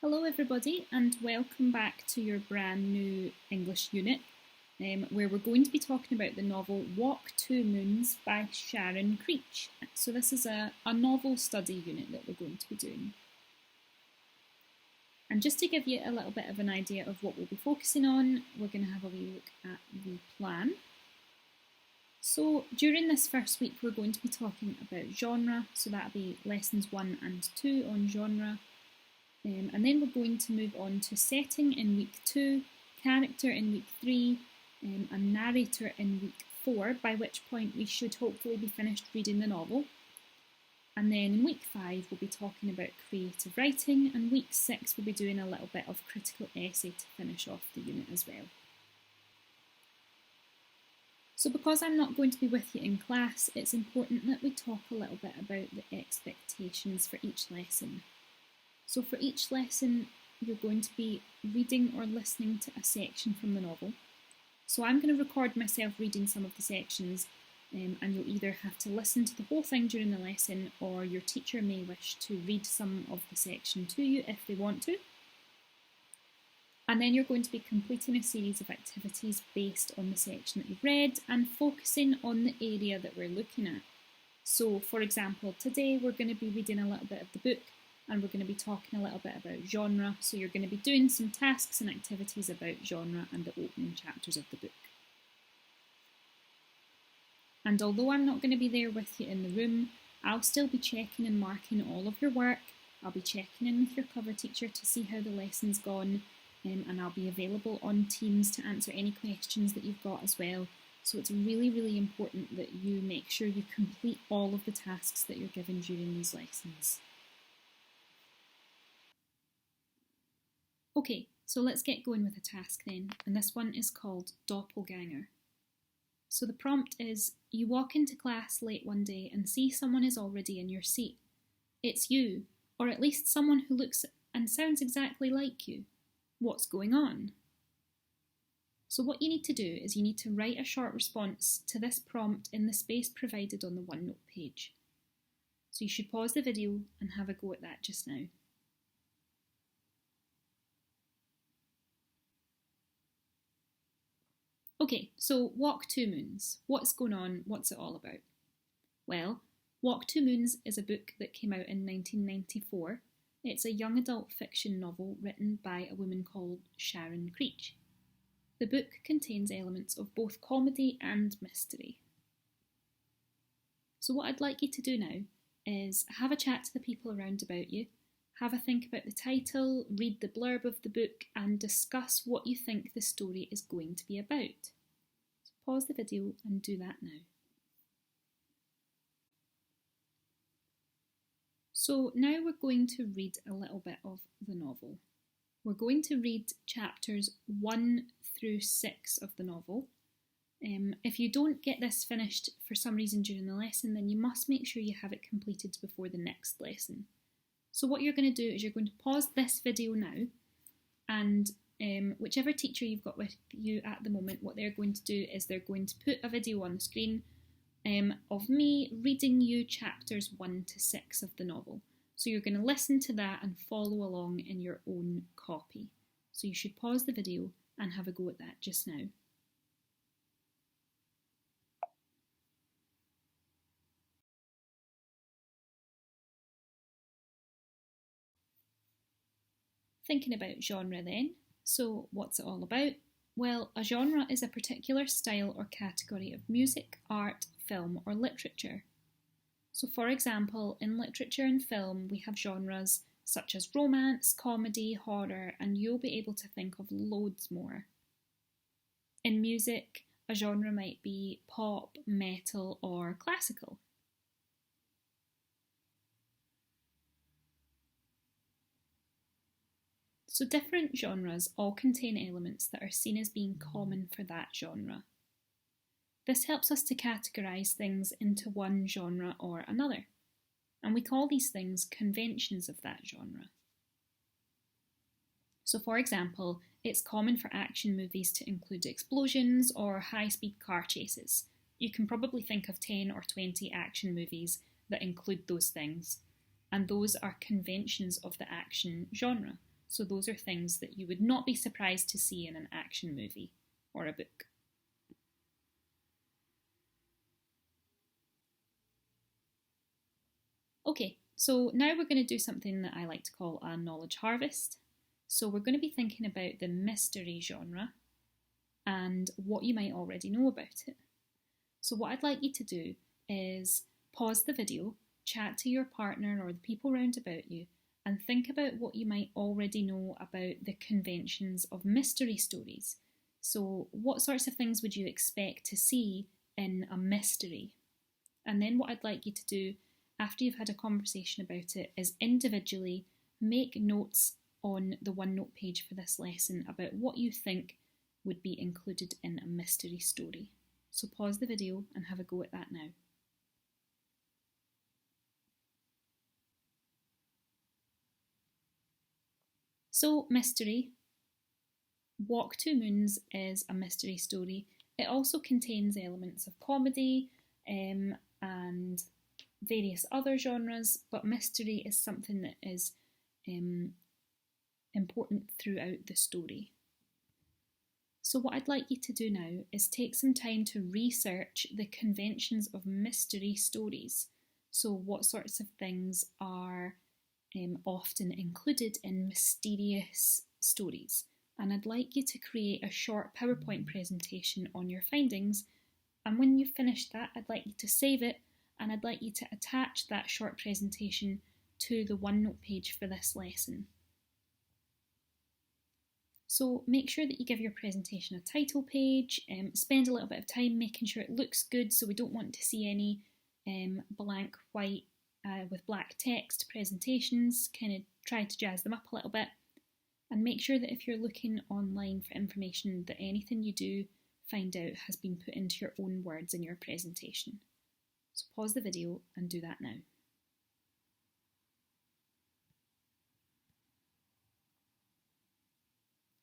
Hello everybody and welcome back to your brand new English unit where we're going to be talking about the novel Walk Two Moons by Sharon Creech. So this is a novel study unit that we're going to be doing. And just to give you a little bit of an idea of what we'll be focusing on, we're going to have a wee look at the plan. So during this first week we're going to be talking about genre, so that'll be lessons 1 and 2 on genre. And then we're going to move on to setting in week 2, character in week 3, and narrator in week 4, by which point we should hopefully be finished reading the novel. And then in week 5 we'll be talking about creative writing, and week 6 we'll be doing a little bit of critical essay to finish off the unit as well. So because I'm not going to be with you in class, it's important that we talk a little bit about the expectations for each lesson. So for each lesson, you're going to be reading or listening to a section from the novel. So I'm going to record myself reading some of the sections, and you'll either have to listen to the whole thing during the lesson, or your teacher may wish to read some of the section to you if they want to. And then you're going to be completing a series of activities based on the section that you've read and focusing on the area that we're looking at. So for example, today we're going to be reading a little bit of the book, and we're going to be talking a little bit about genre, so you're going to be doing some tasks and activities about genre and the opening chapters of the book. And although I'm not going to be there with you in the room, I'll still be checking and marking all of your work. I'll be checking in with your cover teacher to see how the lesson's gone, and I'll be available on Teams to answer any questions that you've got as well. So it's really, really important that you make sure you complete all of the tasks that you're given during these lessons. Okay, so let's get going with the task then, and this one is called Doppelganger. So the prompt is, you walk into class late one day and see someone is already in your seat. It's you, or at least someone who looks and sounds exactly like you. What's going on? So what you need to do is you need to write a short response to this prompt in the space provided on the OneNote page. So you should pause the video and have a go at that just now. Okay, so Walk Two Moons. What's going on? What's it all about? Well, Walk Two Moons is a book that came out in 1994. It's a young adult fiction novel written by a woman called Sharon Creech. The book contains elements of both comedy and mystery. So what I'd like you to do now is have a chat to the people around about you, have a think about the title, read the blurb of the book, and discuss what you think the story is going to be about. So pause the video and do that now. So now we're going to read a little bit of the novel. We're going to read chapters 1 through 6 of the novel. If you don't get this finished for some reason during the lesson, then you must make sure you have it completed before the next lesson. So what you're going to do is you're going to pause this video now, and whichever teacher you've got with you at the moment, what they're going to do is they're going to put a video on the screen of me reading you chapters 1 to 6 of the novel. So you're going to listen to that and follow along in your own copy. So you should pause the video and have a go at that just now. Thinking about genre then. So what's it all about? Well, a genre is a particular style or category of music, art, film or literature. So for example, in literature and film we have genres such as romance, comedy, horror, and you'll be able to think of loads more. In music, a genre might be pop, metal or classical. So different genres all contain elements that are seen as being common for that genre. This helps us to categorise things into one genre or another, and we call these things conventions of that genre. So for example, it's common for action movies to include explosions or high-speed car chases. You can probably think of 10 or 20 action movies that include those things, and those are conventions of the action genre. So those are things that you would not be surprised to see in an action movie or a book. Okay, so now we're going to do something that I like to call a knowledge harvest. So we're going to be thinking about the mystery genre and what you might already know about it. So what I'd like you to do is pause the video, chat to your partner or the people round about you, and think about what you might already know about the conventions of mystery stories. So what sorts of things would you expect to see in a mystery? And then what I'd like you to do after you've had a conversation about it is individually make notes on the OneNote page for this lesson about what you think would be included in a mystery story. So pause the video and have a go at that now. So, mystery. Walk Two Moons is a mystery story. It also contains elements of comedy and various other genres, but mystery is something that is important throughout the story. So what I'd like you to do now is take some time to research the conventions of mystery stories. So what sorts of things are often included in mysterious stories. And I'd like you to create a short PowerPoint presentation on your findings. And when you've finished that, I'd like you to save it and I'd like you to attach that short presentation to the OneNote page for this lesson. So make sure that you give your presentation a title page, spend a little bit of time making sure it looks good, so we don't want to see any blank white with black text presentations. Kind of try to jazz them up a little bit, and make sure that if you're looking online for information that anything you do find out has been put into your own words in your presentation. So pause the video and do that now.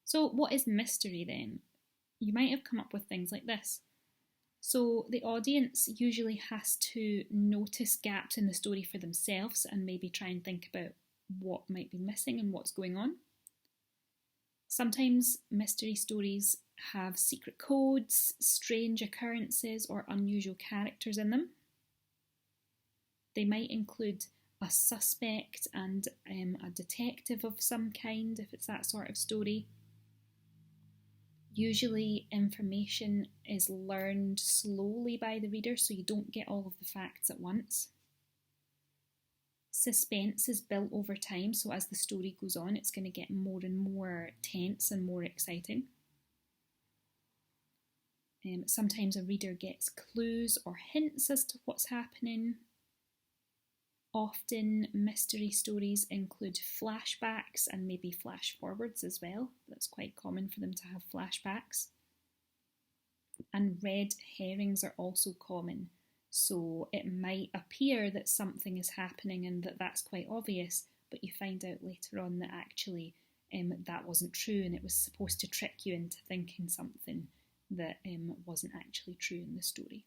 So what is mystery then? You might have come up with things like this. So the audience usually has to notice gaps in the story for themselves and maybe try and think about what might be missing and what's going on. Sometimes mystery stories have secret codes, strange occurrences, or unusual characters in them. They might include a suspect and a detective of some kind, if it's that sort of story. Usually information is learned slowly by the reader, so you don't get all of the facts at once. Suspense is built over time, so as the story goes on, it's going to get more and more tense and more exciting. Sometimes a reader gets clues or hints as to what's happening. Often mystery stories include flashbacks and maybe flash forwards as well. That's quite common for them to have flashbacks. And red herrings are also common. So it might appear that something is happening and that's quite obvious, but you find out later on that actually that wasn't true and it was supposed to trick you into thinking something that wasn't actually true in the story.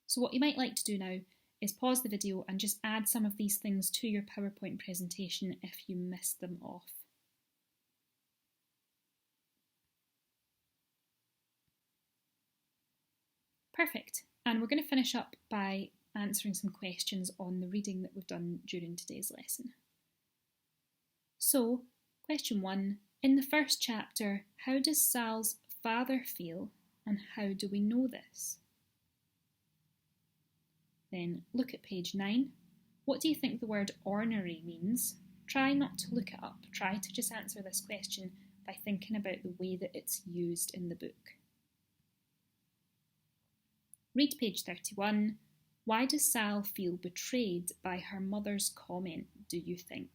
So what you might like to do now is pause the video and just add some of these things to your PowerPoint presentation if you missed them off. Perfect. And we're going to finish up by answering some questions on the reading that we've done during today's lesson. So, question 1. In the first chapter, how does Sal's father feel and how do we know this? Then look at page 9. What do you think the word ornery means? Try not to look it up. Try to just answer this question by thinking about the way that it's used in the book. Read page 31. Why does Sal feel betrayed by her mother's comment, do you think?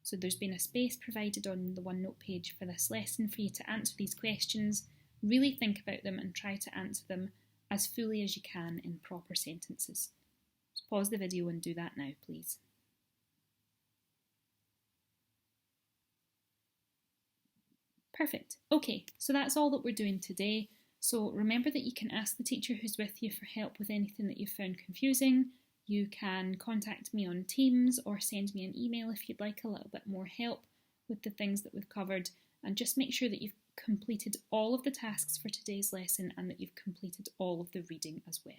So there's been a space provided on the OneNote page for this lesson for you to answer these questions. Really think about them and try to answer them as fully as you can in proper sentences. So pause the video and do that now, please. Perfect. Okay, so that's all that we're doing today. So remember that you can ask the teacher who's with you for help with anything that you found confusing. You can contact me on Teams or send me an email if you'd like a little bit more help. with the things that we've covered, and just make sure that you've completed all of the tasks for today's lesson and that you've completed all of the reading as well.